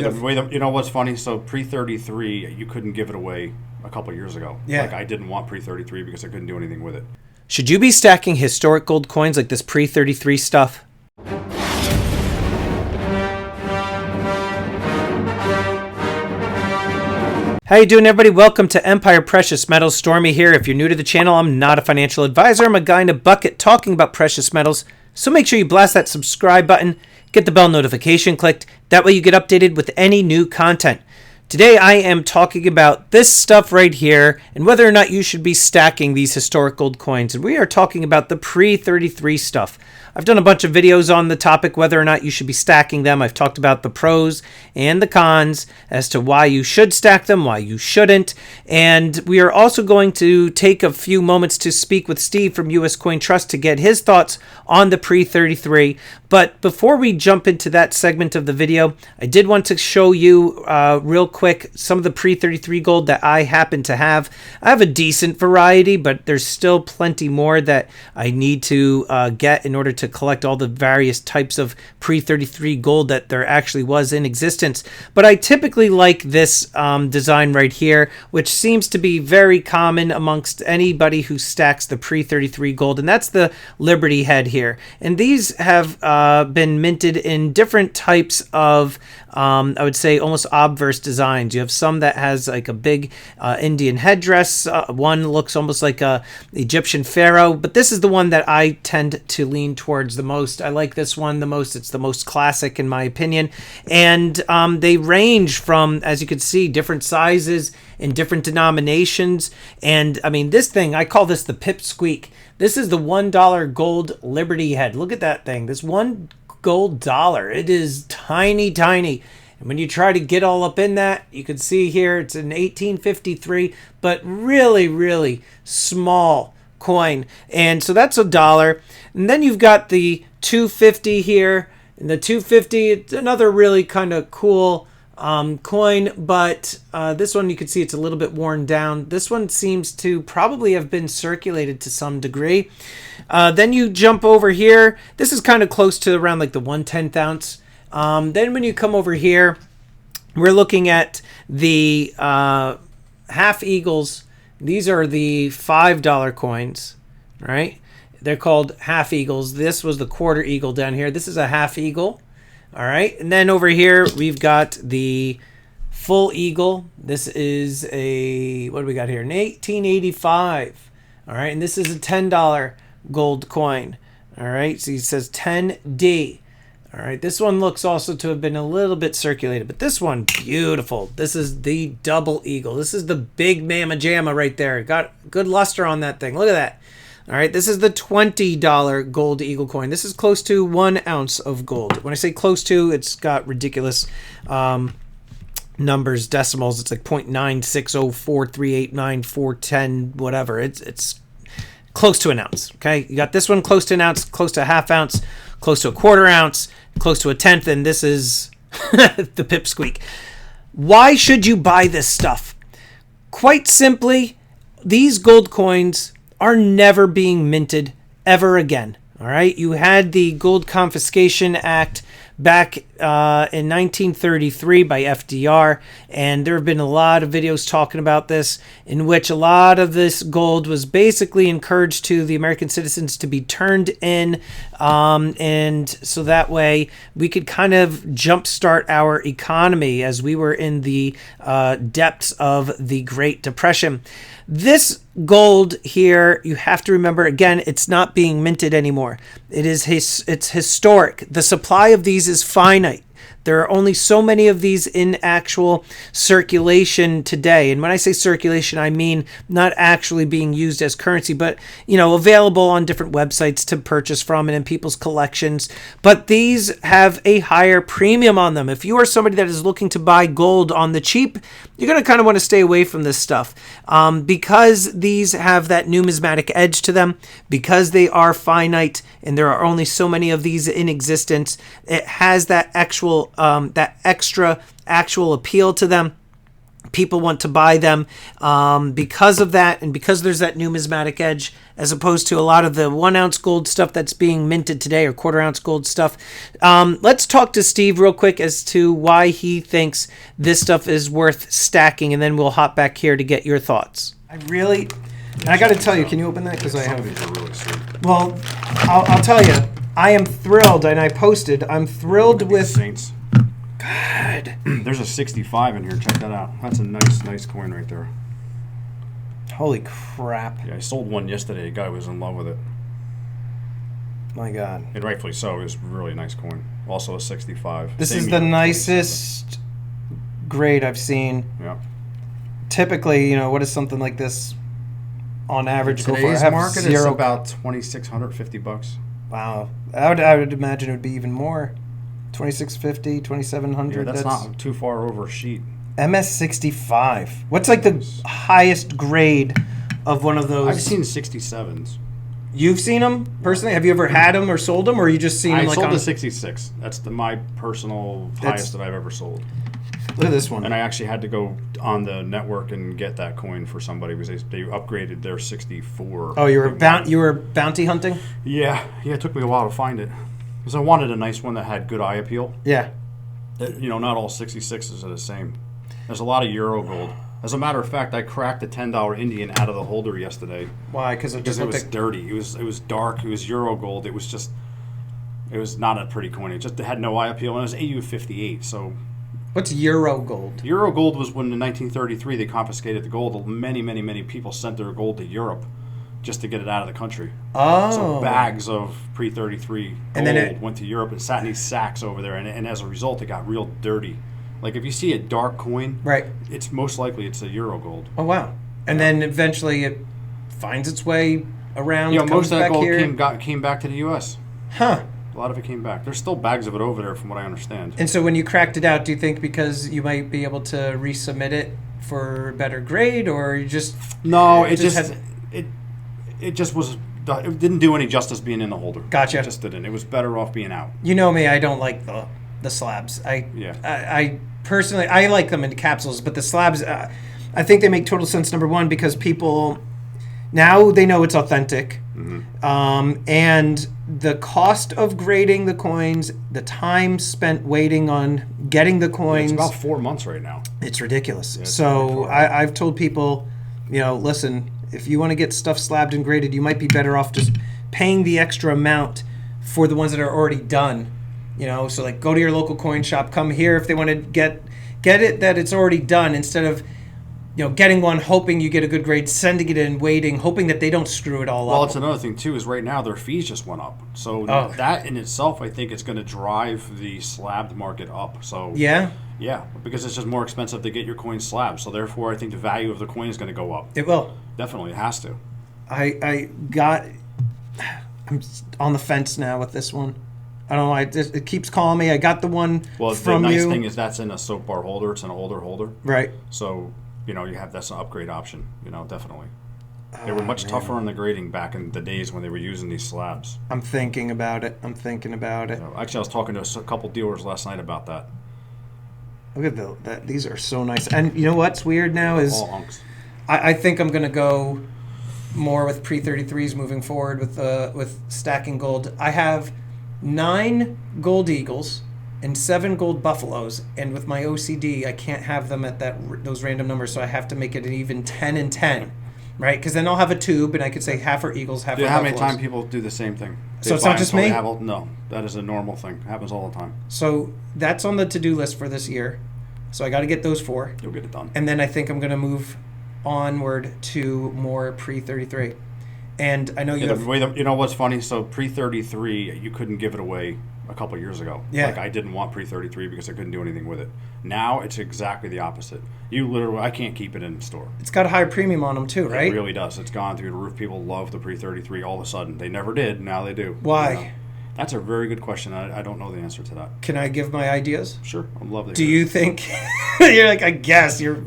You know what's funny? So pre-33, you couldn't give it away a couple years ago. Yeah. Like I didn't want pre-33 because I couldn't do anything with it. Should you be stacking historic gold coins like this pre-33 stuff? How you doing, everybody? Welcome to Empire Precious Metals. Stormy here. If you're new to the channel, I'm not a financial advisor. I'm a guy in a bucket talking about precious metals. So make sure you blast that subscribe button, get the bell notification clicked. That way you get updated with any new content. Today I am talking about this stuff right here and whether or not you should be stacking these historic gold coins. And we are talking about the pre-33 stuff. I've done a bunch of videos on the topic whether or not you should be stacking them. I've talked about the pros and the cons as to why you should stack them, why you shouldn't. And we are also going to take a few moments to speak with Steve from US Coin Trust to get his thoughts on the pre-33. But before we jump into that segment of the video, I did want to show you real quick some of the pre-33 gold that I happen to have. I have a decent variety, but there's still plenty more that I need to get in order to collect all the various types of pre-33 gold that there actually was in existence. But I typically like this design right here, which seems to be very common amongst anybody who stacks the pre-33 gold, and that's the Liberty head here. And these have been minted in different types of I would say almost obverse designs. You have some that has like a big Indian headdress. One looks almost like a Egyptian pharaoh, but this is the one that I tend to lean towards the most. I like this one the most. It's the most classic in my opinion. And they range from, as you can see, different sizes in different denominations. And I mean, this thing, I call this the pipsqueak. This is the $1 gold Liberty head. Look at that thing. This one gold dollar. It is tiny, tiny. And when you try to get all up in that, you can see here it's an 1853, but really, really small coin. And so that's $1. And then you've got the 250 here. And the 250, it's another really kind of cool coin, but this one you can see it's a little bit worn down. This one seems to probably have been circulated to some degree. Then you jump over here. This is kind of close to around like the 1/10 ounce. Then when you come over here, we're looking at the half eagles. These are the $5 coins, right? They're called half eagles. This was the quarter eagle down here. This is a half eagle. All right, and then over here we've got the full eagle. This is a, what do we got here? An 1885. All right, and this is a $10 gold coin. All right, so he says 10D. All right, this one looks also to have been a little bit circulated, but this one, beautiful. This is the double eagle. This is the big mamma jamma right there. Got good luster on that thing. Look at that. All right, this is the $20 gold eagle coin. This is close to 1 ounce of gold. When I say close to, it's got ridiculous numbers, decimals. It's like 0.9604389 whatever. It's close to 1 ounce. Okay, you got this one close to 1 ounce, close to a ½ ounce, close to a ¼ ounce, close to a tenth, and this is the pipsqueak. Why should you buy this stuff? Quite simply, these gold coins are never being minted ever again. All right, you had the Gold Confiscation Act back in 1933 by FDR, and there have been a lot of videos talking about this, in which a lot of this gold was basically encouraged to the American citizens to be turned in, and so that way we could kind of jumpstart our economy as we were in the depths of the Great Depression. This gold here, you have to remember, again, it's not being minted anymore. It's historic. The supply of these is finite. There are only so many of these in actual circulation today. And when I say circulation, I mean not actually being used as currency, but, you know, available on different websites to purchase from and in people's collections. But these have a higher premium on them. If you are somebody that is looking to buy gold on the cheap, you're going to kind of want to stay away from this stuff because these have that numismatic edge to them, because they are finite and there are only so many of these in existence. It has that extra actual appeal to them. People want to buy them because of that, and because there's that numismatic edge, as opposed to a lot of the 1 ounce gold stuff that's being minted today, or quarter ounce gold stuff. Let's talk to Steve real quick as to why he thinks this stuff is worth stacking, and then we'll hop back here to get your thoughts. And I got to tell you, can you open that? Because I have. These are really sweet. Well, I'll tell you, I am thrilled, and I posted. I'm thrilled with Saints. God. There's a 65 in here. Check that out. That's a nice coin right there. Holy crap! Yeah, I sold one yesterday. A guy was in love with it. My God. And rightfully so. It was a really nice coin. Also a 65. This Same is year, the nicest grade I've seen. Yeah. Typically, what does something like this on average go for? Today's I have market is zero. about $2,650. Wow. I would imagine it would be even more. 2650, 2700. Yeah, that's not too far over sheet. MS65. What's like the highest grade of one of those? I've seen 67s. You've seen them personally? Have you ever had them or sold them, or you just seen them? I like sold on the 66. That's my personal highest that I've ever sold. Look at this one. And I actually had to go on the network and get that coin for somebody because they upgraded their 64. Oh, you were bounty hunting? Yeah. It took me a while to find it because I wanted a nice one that had good eye appeal. Yeah. Not all 66s are the same. There's a lot of Euro gold. As a matter of fact, I cracked a $10 Indian out of the holder yesterday. Why? Because it was dirty. It was dark. It was Euro gold. It was not a pretty coin. It had no eye appeal, and it was AU58. So, what's Euro gold? Euro gold was when in 1933 they confiscated the gold. Many people sent their gold to Europe just to get it out of the country. Oh. So bags of pre-33 gold and then it went to Europe and sat in these sacks over there, and as a result, it got real dirty. Like if you see a dark coin, right, it's most likely it's a Euro gold. Oh wow! And then eventually it finds its way around. Most of that gold here. came back to the U.S. Huh. A lot of it came back. There's still bags of it over there, from what I understand. And so when you cracked it out, do you think because you might be able to resubmit it for better grade, or you just no? It just was. It didn't do any justice being in the holder. Gotcha. It just didn't. It was better off being out. You know me. I don't like the slabs. I personally, I like them in capsules, but the slabs, I think they make total sense. Number one, because people now they know it's authentic, and the cost of grading the coins, the time spent waiting on getting the coins. It's about 4 months right now. It's ridiculous. Yeah, so I've told people, listen, if you want to get stuff slabbed and graded, you might be better off just paying the extra amount for the ones that are already done. So like go to your local coin shop, come here if they want to get it that it's already done, instead of getting one hoping you get a good grade, sending it in, waiting, hoping that they don't screw it all up. Well, it's another thing too is right now their fees just went up, so that in itself I think it's going to drive the slabbed market up. So yeah, because it's just more expensive to get your coin slabbed. So therefore, I think the value of the coin is going to go up. It will. Definitely, it has to. I'm on the fence now with this one. I don't know. It keeps calling me. I got the one from you. Well, the nice thing is that's in a soap bar holder. It's an older holder. Right. So, that's an upgrade option, definitely. They were much tougher on the grading back in the days when they were using these slabs. I'm thinking about it. Actually, I was talking to a couple dealers last night about that. Look at that. These are so nice. And you know what's weird now is all hunks. I think I'm going to go more with pre-33s moving forward with stacking gold. I have 9 gold eagles and 7 gold buffaloes, and with my OCD, I can't have them at those random numbers, so I have to make it an even 10 and 10, right? Because then I'll have a tube, and I could say half are eagles, half are buffaloes. How many times people do the same thing? So it's not just me? No, that is a normal thing. It happens all the time. So that's on the to-do list for this year. So I got to get those 4. You'll get it done. And then I think I'm going to move onward to more pre-33. And I know you what's funny? So pre-33, you couldn't give it away a couple of years ago. Yeah. Like I didn't want pre-33 because I couldn't do anything with it. Now it's exactly the opposite. I can't keep it in the store. It's got a high premium on them too, right? It really does. It's gone through the roof. People love the pre-33 all of a sudden. They never did. Now they do. Why? That's a very good question. I don't know the answer to that. Can I give my ideas? Sure. I'd love to. Do you think you're like, I guess you're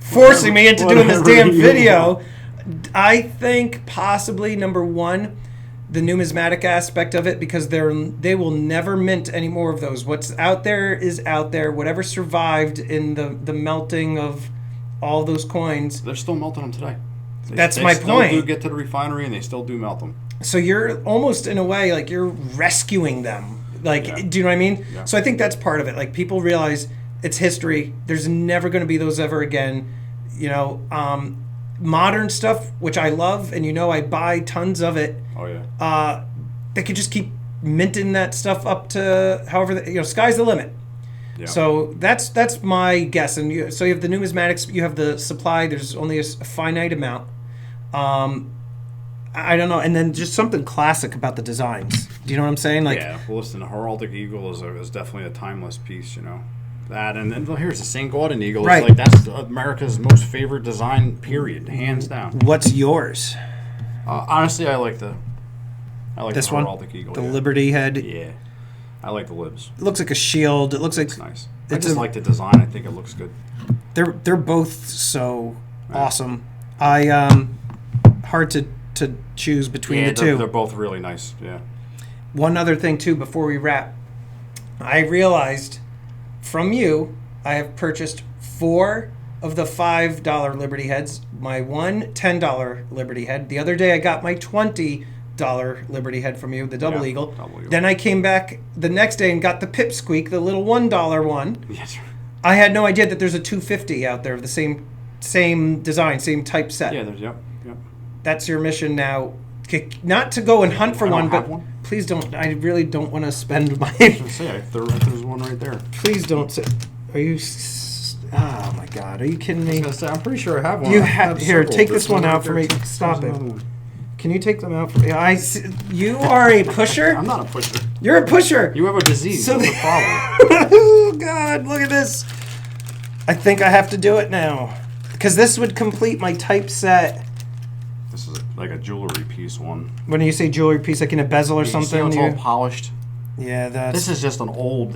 forcing me into doing this damn video? I think possibly number one, the numismatic aspect of it, because they will never mint any more of those. What's out there is out there. Whatever survived in the melting of all those coins. They're still melting them today. That's my point. They still do get to the refinery, and they still do melt them. So you're almost, in a way, like you're rescuing them. Like, do you know what I mean? Yeah. So I think that's part of it. Like, people realize it's history. There's never going to be those ever again. You know, modern stuff, which I love, and I buy tons of it. Oh, yeah. They could just keep minting that stuff up to however, sky's the limit. Yeah. So that's my guess. And so you have the numismatics, you have the supply. There's only a finite amount. I don't know. And then just something classic about the designs. Do you know what I'm saying? Like, yeah. Well, listen, the heraldic eagle is definitely a timeless piece. That, and then here's the St. Gaudens eagle. Right. It's like that's America's most favorite design. Period, hands down. What's yours? Honestly, I like this the heraldic eagle. The Liberty head. Yeah. I like the libs. It looks like a shield. It looks like it's nice. I just like the design. I think it looks good. They're both so awesome. Hard to choose between the two. They're both really nice. Yeah. One other thing too before we wrap, I realized from you I have purchased 4 of the $5 Liberty heads. My one $10 Liberty head. The other day I got my $20 Liberty head from you, the Double Eagle. Then I came back the next day and got the Pipsqueak, the little $1 one. Yes. I had no idea that there's a 250 out there of the same design, same type set. Yeah, yep. That's your mission now. Not to go and hunt for one, but please don't. I really don't want to spend my. I was gonna say, there's one right there. Please don't say. Are you? Oh my God! Are you kidding me? I was gonna say, I'm pretty sure I have one. You have here. Take this one out for me. Stop it. Can you take them out for me? You are a pusher. I'm not a pusher. You're a pusher. You have a disease. That's a problem. Oh God! Look at this. I think I have to do it now because this would complete my type set. This is like a jewelry piece one. When you say jewelry piece, like in a bezel or something? It's all polished. Yeah, This is just an old,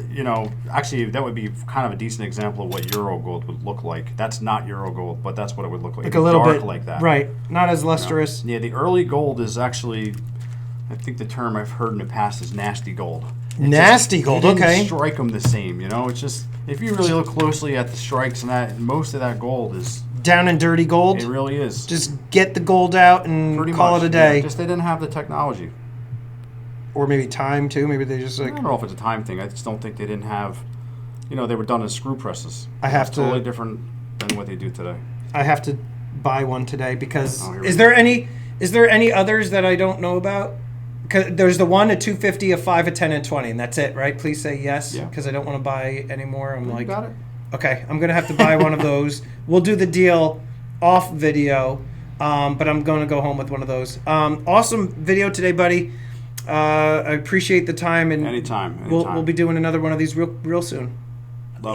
actually that would be kind of a decent example of what Euro gold would look like. That's not Euro gold, but that's what it would look like. Like a little dark bit like that. Right. Not as lustrous. Yeah, the early gold is actually, I think the term I've heard in the past is nasty gold. Nasty gold, okay. Strike them the same, It's just, if you really look closely at the strikes and that, most of that gold is down and dirty gold. It really is. Just get the gold out and call it a day. Yeah, just they didn't have the technology. Or maybe time too. Maybe they just like. I don't know if it's a time thing. I just don't think they didn't have. They were done in screw presses. It's totally different than what they do today. I have to buy one today because is there any others that I don't know about? Because there's the one, a 250, a 5, a 10, and 20, and that's it, right? Please say yes, because I don't want to buy any more. You got it. Okay, I'm going to have to buy one of those. We'll do the deal off video, but I'm going to go home with one of those. Awesome video today, buddy. I appreciate the time. And Anytime. We'll be doing another one of these real soon.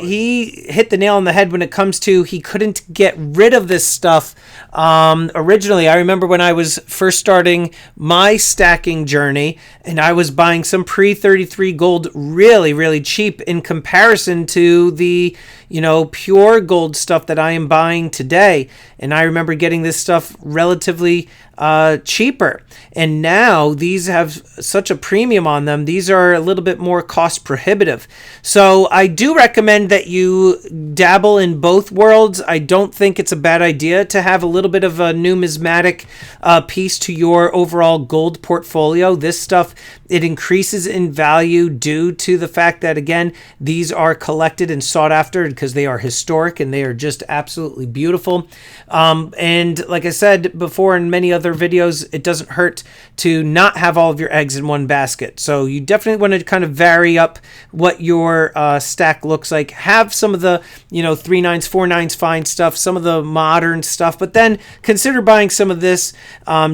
He hit the nail on the head when it comes to he couldn't get rid of this stuff. Originally, I remember when I was first starting my stacking journey and I was buying some pre-33 gold really, really cheap in comparison to the, pure gold stuff that I am buying today. And I remember getting this stuff relatively cheaper. And now these have such a premium on them. These are a little bit more cost prohibitive. So I do recommend that you dabble in both worlds. I don't think it's a bad idea to have a little bit of a numismatic piece to your overall gold portfolio. This stuff, it increases in value due to the fact that, again, these are collected and sought after because they are historic and they are just absolutely beautiful. And like I said before in many other videos, it doesn't hurt to not have all of your eggs in one basket. So you definitely want to kind of vary up what your stack looks like. Have some of the 3 9s, 4 9s fine stuff, some of the modern stuff, but then consider buying some of this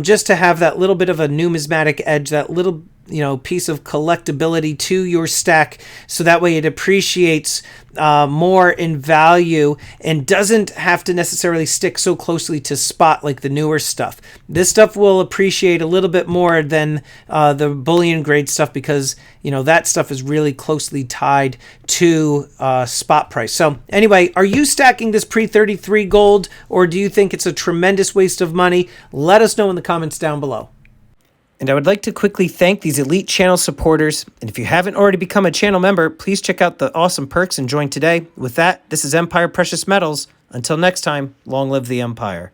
just to have that little bit of a numismatic edge, that little piece of collectability to your stack, so that way it appreciates more in value and doesn't have to necessarily stick so closely to spot like the newer stuff. This stuff will appreciate a little bit more than the bullion grade stuff because that stuff is really closely tied to spot price. So anyway, are you stacking this pre-33 gold, or do you think it's a tremendous waste of money? Let us know in the comments down below. And I would like to quickly thank these elite channel supporters. And if you haven't already become a channel member, please check out the awesome perks and join today. With that, this is Empire Precious Metals, Until next time, long live the empire.